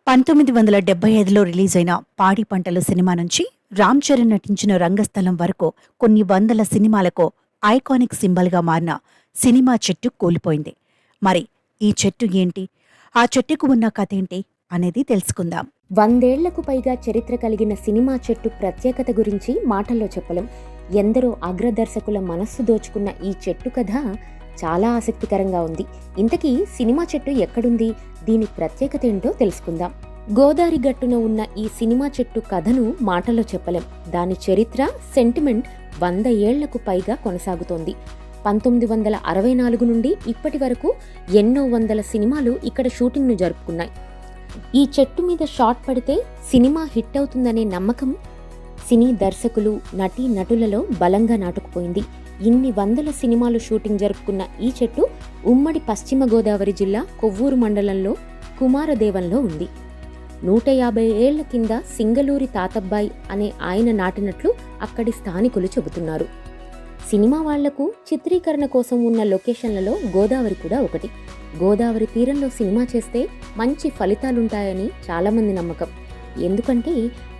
1975లో రిలీజైన పాడి పంటలు సినిమా నుంచి రామ్ చరణ్ నటించిన రంగస్థలం వరకు కొన్ని వందల సినిమాలకు ఐకానిక్ సింబల్గా మారిన సినిమా చెట్టు కూలిపోయింది. మరి ఈ చెట్టు ఏంటి, ఆ చెట్టుకు ఉన్న కథేంటి అనేది తెలుసుకుందాం. 100 ఏళ్లకు పైగా చరిత్ర కలిగిన సినిమా చెట్టు ప్రత్యేకత గురించి మాటల్లో చెప్పలేం. ఎందరో అగ్రదర్శకుల మనస్సు దోచుకున్న ఈ చెట్టు కథ చాలా ఆసక్తికరంగా ఉంది. ఇంతకీ సినిమా చెట్టు ఎక్కడుంది, దీని ప్రత్యేకత ఏంటో తెలుసుకుందాం. గోదావరి గట్టున ఉన్న ఈ సినిమా చెట్టు కథను మాటల్లో చెప్పలేం. దాని చరిత్ర, సెంటిమెంట్ 100 ఏళ్లకు పైగా కొనసాగుతోంది. 1964 నుండి ఇప్పటి వరకు ఎన్నో వందల సినిమాలు ఇక్కడ షూటింగ్ను జరుపుకున్నాయి. ఈ చెట్టు మీద షాట్ పడితే సినిమా హిట్ అవుతుందనే నమ్మకం సినీ దర్శకులు, నటీ నటులలో బలంగా నాటుకుపోయింది. ఇన్ని వందల సినిమాలు షూటింగ్ జరుపుకున్న ఈ చెట్టు ఉమ్మడి పశ్చిమ గోదావరి జిల్లా కొవ్వూరు మండలంలో కుమారదేవంలో ఉంది. 150 ఏళ్ల కింద సింగలూరి తాతబ్బాయి అనే ఆయన నాటినట్లు అక్కడి స్థానికులు చెబుతున్నారు. సినిమా వాళ్లకు చిత్రీకరణ కోసం ఉన్న లొకేషన్లలో గోదావరి కూడా ఒకటి. గోదావరి తీరంలో సినిమా చేస్తే మంచి ఫలితాలుంటాయని చాలామంది నమ్మకం. ఎందుకంటే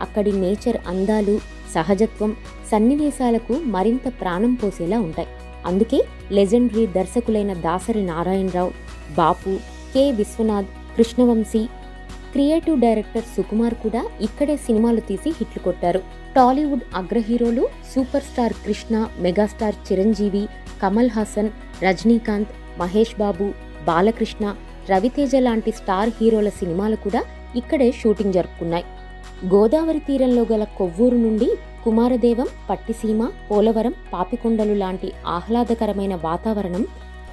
అక్కడి నేచర్ అందాలు, సహజత్వం సన్నివేశాలకు మరింత ప్రాణం పోసేలా ఉంటాయి. అందుకే లెజెండరీ దర్శకులైన Dasari Narayana Rao, Bapu, K Viswanath, Krishna Vamsi, creative director Sukumar కూడా ఇక్కడే సినిమాలు తీసి హిట్లు కొట్టారు. టాలీవుడ్ అగ్ర హీరోలు super star Krishna, megastar Chiranjeevi, Kamal Haasan, Rajinikanth, Mahesh Babu, Balakrishna, Ravi Teja లాంటి స్టార్ హీరోల సినిమాలు కూడా ఇక్కడే షూటింగ్ జరుపుకున్నాయి. గోదావరి తీరంలో గల కొవ్వూరు నుండి కుమారదేవం, పట్టిసీమ, పోలవరం, పాపికొండలు లాంటి ఆహ్లాదకరమైన వాతావరణం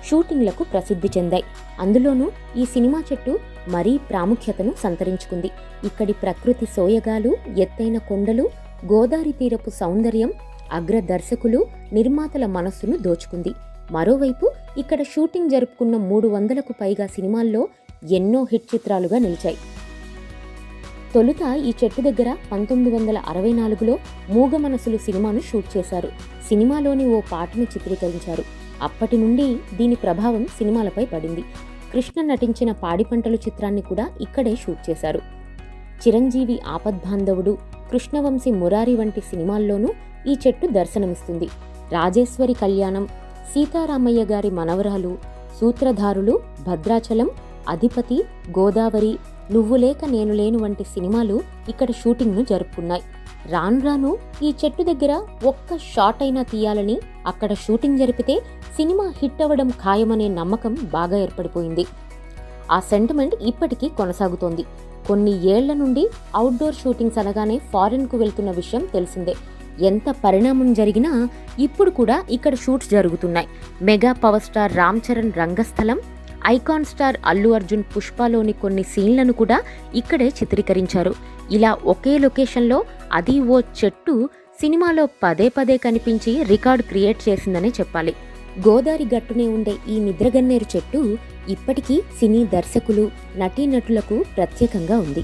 షూటింగ్లకు ప్రసిద్ధి చెందాయి. అందులోనూ ఈ సినిమా చెట్టు మరీ ప్రాముఖ్యతను సంతరించుకుంది. ఇక్కడి ప్రకృతి సోయగాలు, ఎత్తైన కొండలు, గోదావరి తీరపు సౌందర్యం అగ్ర దర్శకులు, నిర్మాతల మనస్సును దోచుకుంది. మరోవైపు ఇక్కడ షూటింగ్ జరుపుకున్న 300కు పైగా సినిమాల్లో ఎన్నో హిట్ చిత్రాలుగా నిలిచాయి. తొలుత ఈ చెట్టు దగ్గర 1964లో మూగ మనసులు సినిమాను షూట్ చేశారు. సినిమాలోని ఓ పాటను చిత్రీకరించారు. అప్పటి నుండి దీని ప్రభావం సినిమాలపై పడింది. కృష్ణ నటించిన పాడి పంటలు చిత్రాన్ని కూడా ఇక్కడే షూట్ చేశారు. చిరంజీవి ఆపద్బాంధవుడు, కృష్ణవంశీ మురారి వంటి సినిమాల్లోనూ ఈ చెట్టు దర్శనమిస్తుంది. రాజేశ్వరి కళ్యాణం, సీతారామయ్య గారి మనవరాలు, సూత్రధారులు, భద్రాచలం, అధిపతి, గోదావరి, నువ్వు లేక నేను లేను వంటి సినిమాలు ఇక్కడ షూటింగ్ను జరుపుకున్నాయి. రాను ఈ చెట్టు దగ్గర ఒక్క షాట్ అయినా తీయాలని అక్కడ షూటింగ్ జరిపితే సినిమా హిట్ అవ్వడం ఖాయమనే నమ్మకం బాగా ఏర్పడిపోయింది. ఆ సెంటిమెంట్ ఇప్పటికీ కొనసాగుతోంది. కొన్ని ఏళ్ల నుండి అవుట్డోర్ షూటింగ్స్ అనగానే ఫారిన్కు వెళ్తున్న విషయం తెలిసిందే. ఎంత పరిణామం జరిగినా ఇప్పుడు కూడా ఇక్కడ షూట్స్ జరుగుతున్నాయి. Mega power star Ram Charan Rangasthalam, icon star Allu Arjun పుష్పలోని కొన్ని సీన్లను కూడా ఇక్కడే చిత్రీకరించారు. ఇలా ఒకే లొకేషన్లో, అది ఓ చెట్టు, సినిమాలో పదే పదే కనిపించి రికార్డ్ క్రియేట్ చేసిందనే చెప్పాలి. గోదావరి గట్టునే ఉండే ఈ నిద్రగన్నేరు చెట్టు ఇప్పటికీ సినీ దర్శకులు, నటీనటులకు ప్రత్యేకంగా ఉంది.